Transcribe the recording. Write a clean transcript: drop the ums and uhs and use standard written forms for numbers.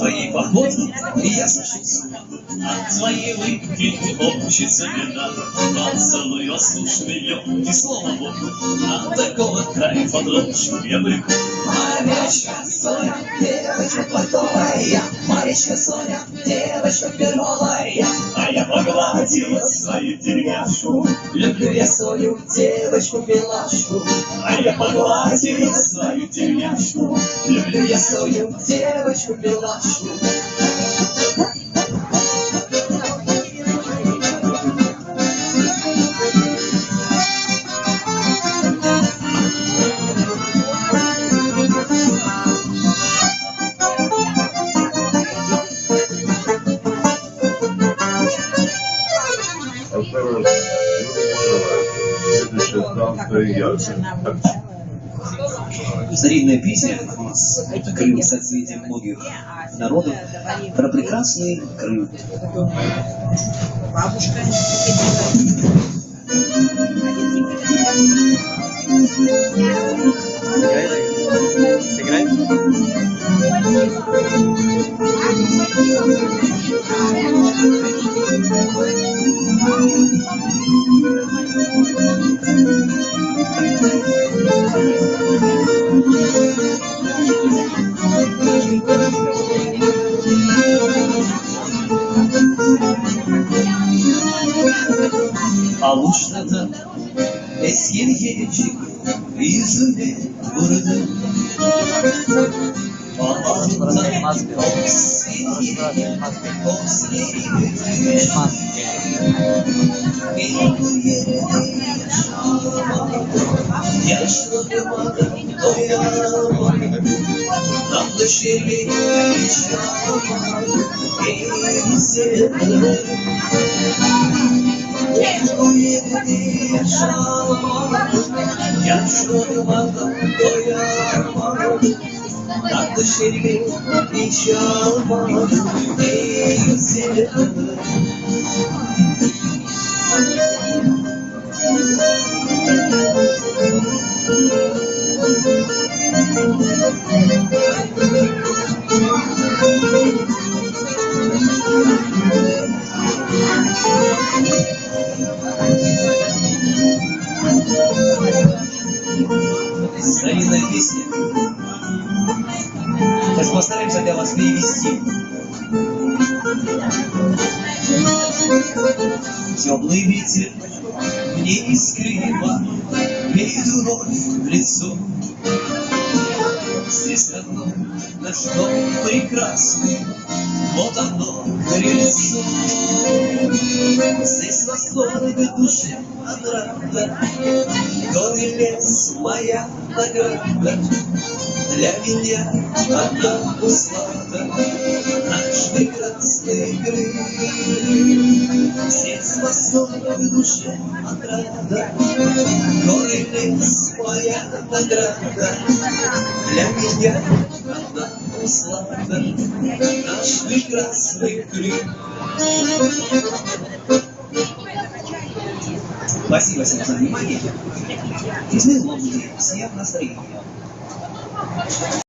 твоей походке я сажусь, от твоей улыбки хочется вина. Поцелуй воздушный, легкий, словно Богу, от такого кайфа дрожь я бреку. Маречка Соня, девочка портовая, Маречка Соня, девочка пермовая. А я погладила свою деревяшку, Люблю я свою девочку-милашку. а я погладила свою деревяшку. Люблю я свою девочку-милашку. Осторожно, следующая станция Ялта. Старинная песня у нас Крым соцветие многих народов про прекрасный Крым. Бабушка. Сыграй? Avuçladı eski gelecek yüzüne vurdu. Ağlamda seni götürmüş. Benim bu yerde yaşamadım, yaşlanmadım, doyamadım. Tatlı şerbet hiç yapamadım, en sevdiğim. Bu yerde yaşamadım, yaşlanmadım, doyamadım. Tatlı şerbet hiç yapamadım, en sevdiğim. Старинная песня. Сейчас постараемся для вас перевести. Теплый ветер мне искрива веет вновь в лицо. Здесь родной наш дом прекрасный, вот оно крыльцо. Здесь восторг душе отрада, горы лес моя награда. Для меня одна услада, наш прекрасный Крым. Здесь восторг душе отрада, горы лес моя награда. Для меня одна услада, наш прекрасный Крым. Спасибо всем за внимание. Изменил вам всем настроение.